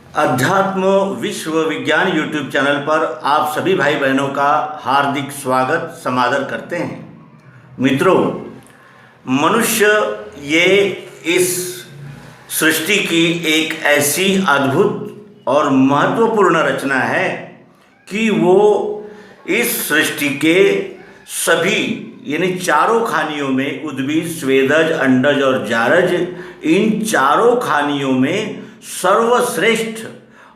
अध्यात्म विश्व विज्ञान यूट्यूब चैनल पर आप सभी भाई बहनों का हार्दिक स्वागत समादर करते हैं। मित्रों, मनुष्य ये इस सृष्टि की एक ऐसी अद्भुत और महत्वपूर्ण रचना है कि वो इस सृष्टि के सभी यानी चारों खानियों में उद्भिद, स्वेदज, अंडज और जारज, इन चारों खानियों में सर्वश्रेष्ठ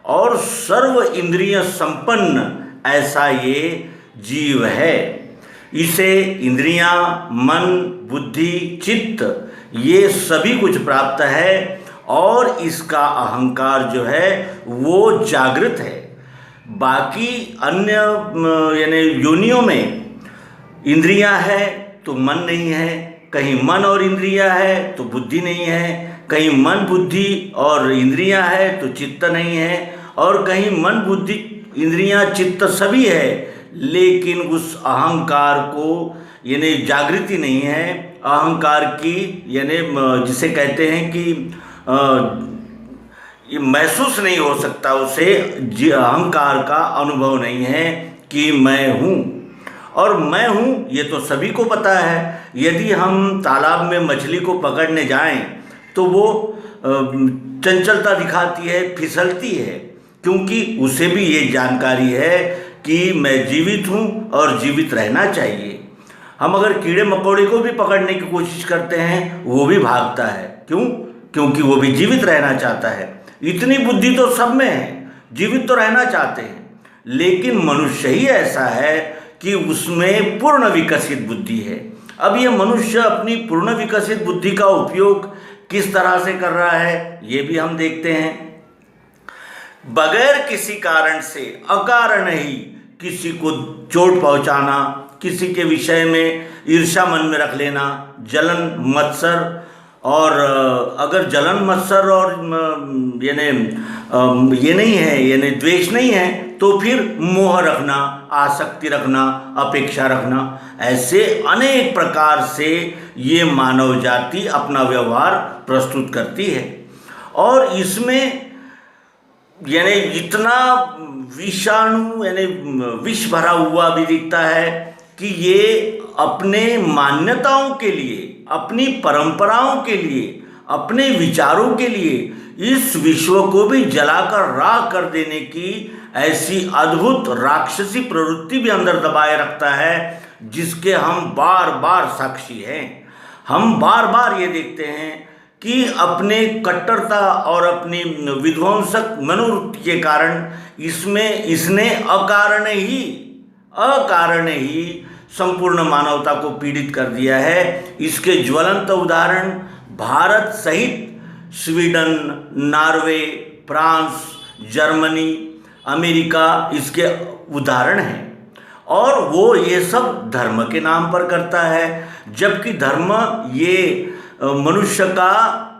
और सर्व इंद्रिय संपन्न ऐसा ये जीव है। इसे इंद्रियां, मन, बुद्धि, चित्त ये सभी कुछ प्राप्त है और इसका अहंकार जो है वो जागृत है। बाकी अन्य यानी योनियों में इंद्रियां है तो मन नहीं है, कहीं मन और इंद्रियां है तो बुद्धि नहीं है, कहीं मन, बुद्धि और इंद्रियां है तो चित्त नहीं है, और कहीं मन, बुद्धि, इंद्रियां, चित्त सभी है, लेकिन उस अहंकार को यानी जागृति नहीं है। अहंकार की यानी जिसे कहते हैं कि ये महसूस नहीं हो सकता, उसे अहंकार का अनुभव नहीं है कि मैं हूँ। और मैं हूँ ये तो सभी को पता है। यदि हम तालाब में मछली को पकड़ने जाएं तो वो चंचलता दिखाती है, फिसलती है, क्योंकि उसे भी ये जानकारी है कि मैं जीवित हूँ और जीवित रहना चाहिए। हम अगर कीड़े मकोड़े को भी पकड़ने की कोशिश करते हैं वो भी भागता है। क्यों? क्योंकि वो भी जीवित रहना चाहता है। इतनी बुद्धि तो सब में है, जीवित तो रहना चाहते हैं, लेकिन मनुष्य ही ऐसा है कि उसमें पूर्ण विकसित बुद्धि है। अब ये मनुष्य अपनी पूर्ण विकसित बुद्धि का उपयोग किस तरह से कर रहा है ये भी हम देखते हैं। बगैर किसी कारण से अकारण ही किसी को चोट पहुंचाना, किसी के विषय में ईर्ष्या मन में रख लेना, जलन, मत्सर, और अगर जलन, मत्सर और ये नहीं है यानी द्वेष नहीं है तो फिर मोह रखना, आसक्ति रखना, अपेक्षा रखना, ऐसे अनेक प्रकार से ये मानव जाति अपना व्यवहार प्रस्तुत करती है। और इसमें यानी इतना विषाणु यानी विष भरा हुआ भी दिखता है कि ये अपने मान्यताओं के लिए, अपनी परंपराओं के लिए, अपने विचारों के लिए इस विश्व को भी जलाकर राख कर देने की ऐसी अद्भुत राक्षसी प्रवृत्ति भी अंदर दबाए रखता है, जिसके हम बार बार साक्षी हैं। हम बार बार ये देखते हैं कि अपने कट्टरता और अपनी विध्वंसक मनोवृत्ति के कारण इसने अकारण ही संपूर्ण मानवता को पीड़ित कर दिया है। इसके ज्वलंत उदाहरण भारत सहित Sweden, Norway, France, Germany, America इसके उदाहरण हैं। और वो ये सब धर्म के नाम पर करता है, जबकि धर्म ये मनुष्य का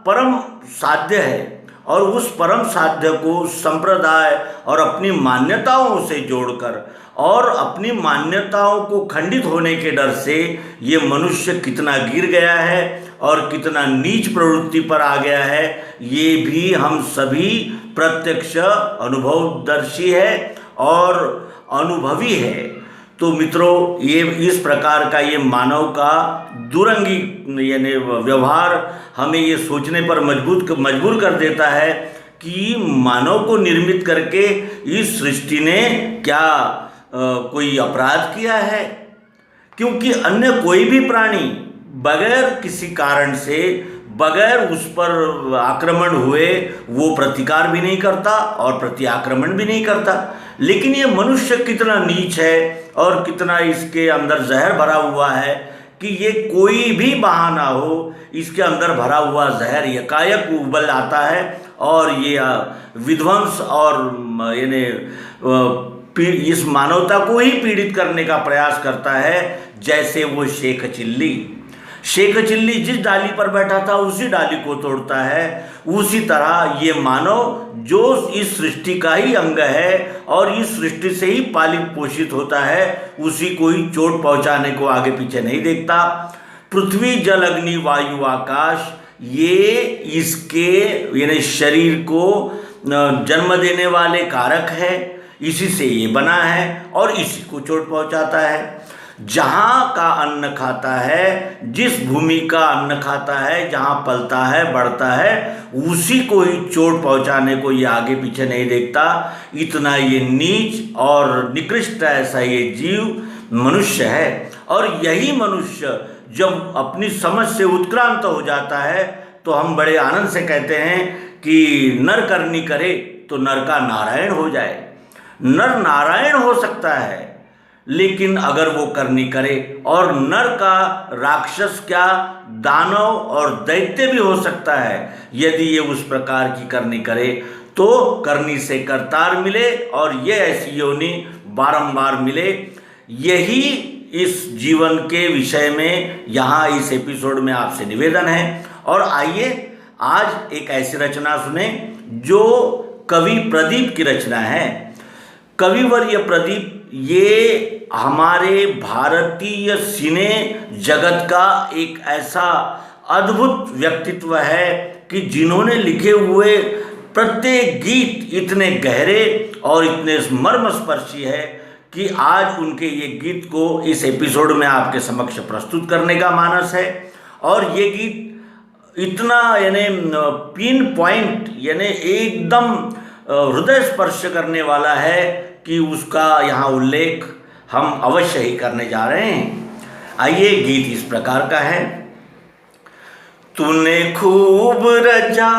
परम साध्य है, और उस परम साध्य को संप्रदाय और अपनी मान्यताओं से जोड़कर और अपनी मान्यताओं को खंडित होने के डर से ये मनुष्य कितना गिर गया है और कितना नीच प्रवृत्ति पर आ गया है, ये भी हम सभी प्रत्यक्ष अनुभवदर्शी है और अनुभवी है। तो मित्रों, ये इस प्रकार का ये मानव का दुरंगी यानी व्यवहार हमें ये सोचने पर मजबूर कर देता है कि मानव को निर्मित करके इस सृष्टि ने क्या कोई अपराध किया है? क्योंकि अन्य कोई भी प्राणी बगैर किसी कारण से, बगैर उस पर आक्रमण हुए वो प्रतिकार भी नहीं करता और प्रति आक्रमण भी नहीं करता। लेकिन ये मनुष्य कितना नीच है और कितना इसके अंदर जहर भरा हुआ है कि ये कोई भी बहाना हो, इसके अंदर भरा हुआ जहर यकायक उबल आता है और ये विध्वंस और यानी इस मानवता को ही पीड़ित करने का प्रयास करता है। जैसे वो शेख चिल्ली जिस डाली पर बैठा था उसी डाली को तोड़ता है, उसी तरह ये मानव जो इस सृष्टि का ही अंग है और इस सृष्टि से ही पालित पोषित होता है, उसी को ही चोट पहुंचाने को आगे पीछे नहीं देखता। पृथ्वी, जल, अग्नि, वायु, आकाश ये इसके यानी शरीर को जन्म देने वाले कारक है, इसी से ये बना है और इसी को चोट पहुंचाता है। जहाँ का अन्न खाता है, जिस भूमि का अन्न खाता है, जहाँ पलता है बढ़ता है, उसी को ही चोट पहुंचाने को ये आगे पीछे नहीं देखता। इतना ये नीच और निकृष्ट ऐसा ये जीव मनुष्य है। और यही मनुष्य जब अपनी समझ से उत्क्रांत हो जाता है तो हम बड़े आनंद से कहते हैं कि नर करनी करे तो नर का नारायण हो जाए। नर नारायण हो सकता है, लेकिन अगर वो करनी करे, और नर का राक्षस क्या दानव और दैत्य भी हो सकता है यदि ये उस प्रकार की करनी करे, तो करनी से करतार मिले और ये ऐसी योनि बारंबार मिले। यही इस जीवन के विषय में यहाँ इस एपिसोड में आपसे निवेदन है। और आइए आज एक ऐसी रचना सुने जो कवि प्रदीप की रचना है। कविवर्य प्रदीप ये हमारे भारतीय सिने जगत का एक ऐसा अद्भुत व्यक्तित्व है कि जिन्होंने लिखे हुए प्रत्येक गीत इतने गहरे और इतने मर्मस्पर्शी है कि आज उनके ये गीत को इस एपिसोड में आपके समक्ष प्रस्तुत करने का मानस है। और ये गीत इतना यानी पिन पॉइंट यानी एकदम हृदय स्पर्श करने वाला है कि उसका यहाँ उल्लेख हम अवश्य ही करने जा रहे हैं। आइए, गीत इस प्रकार का है। तूने खूब रचा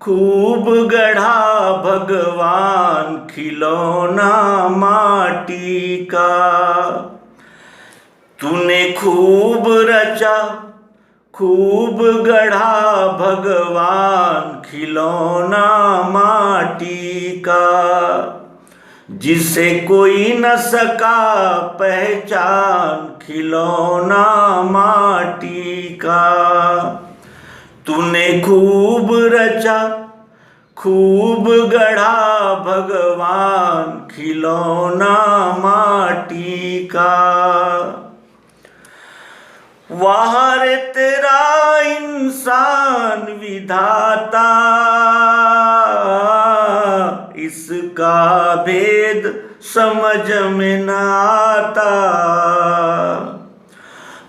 खूब गढ़ा भगवान खिलौना माटी का। तूने खूब रचा खूब गढ़ा भगवान खिलौना माटी का, जिसे कोई न सका पहचान खिलौना माटी का। तूने खूब रचा खूब गढ़ा भगवान खिलौना माटी का। वाह रे तेरा इंसान विधाता, इसका भेद समझ में न आता।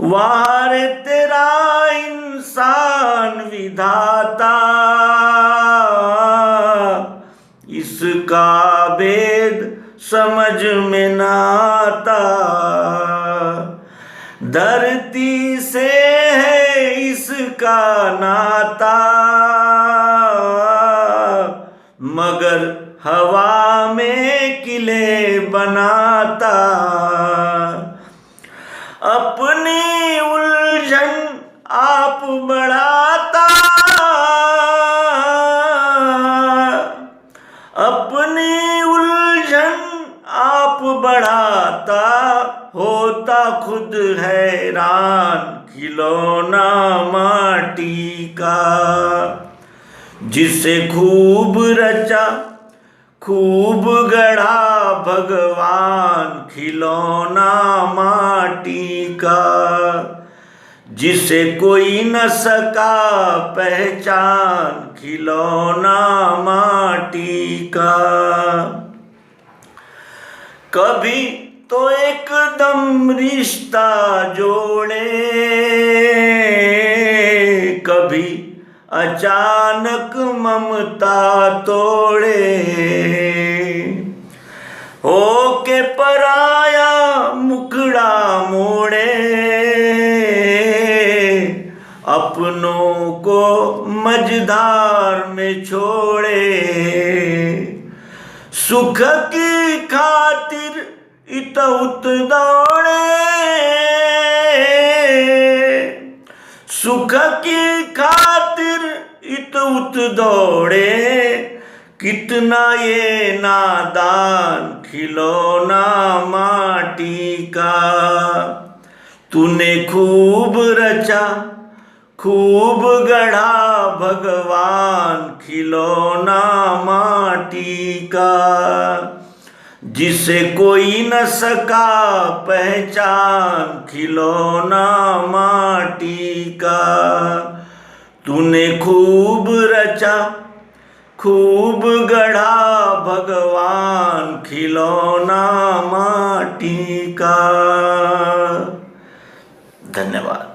वाह रे तेरा इंसान विधाता, इसका भेद समझ में न आता। धरती से है इसका नाता, मगर हवा में किले बनाता। अपनी उलझन आप बढ़ाता, अपनी उलझन आप बढ़ाता। होता खुद हैरान खिलौना माटी का, जिसे खूब रचा खूब गढ़ा भगवान खिलौना माटी का, जिसे कोई न सका पहचान खिलौना माटी का। कभी तो एकदम रिश्ता जोड़े, कभी अचानक ममता तोड़े। होके पराया मुखड़ा मोड़े, अपनों को मझधार में छोड़े। सुख की खातिर इत उत दौड़े, सुख की खातिर इत उत दौड़े। कितना ये नादान खिलौना माटी का। तूने खूब रचा खूब गढ़ा भगवान खिलौना माटी का, जिसे कोई न सका पहचान खिलौना माटी का। तूने खूब रचा खूब गढ़ा भगवान खिलौना माटी का। धन्यवाद।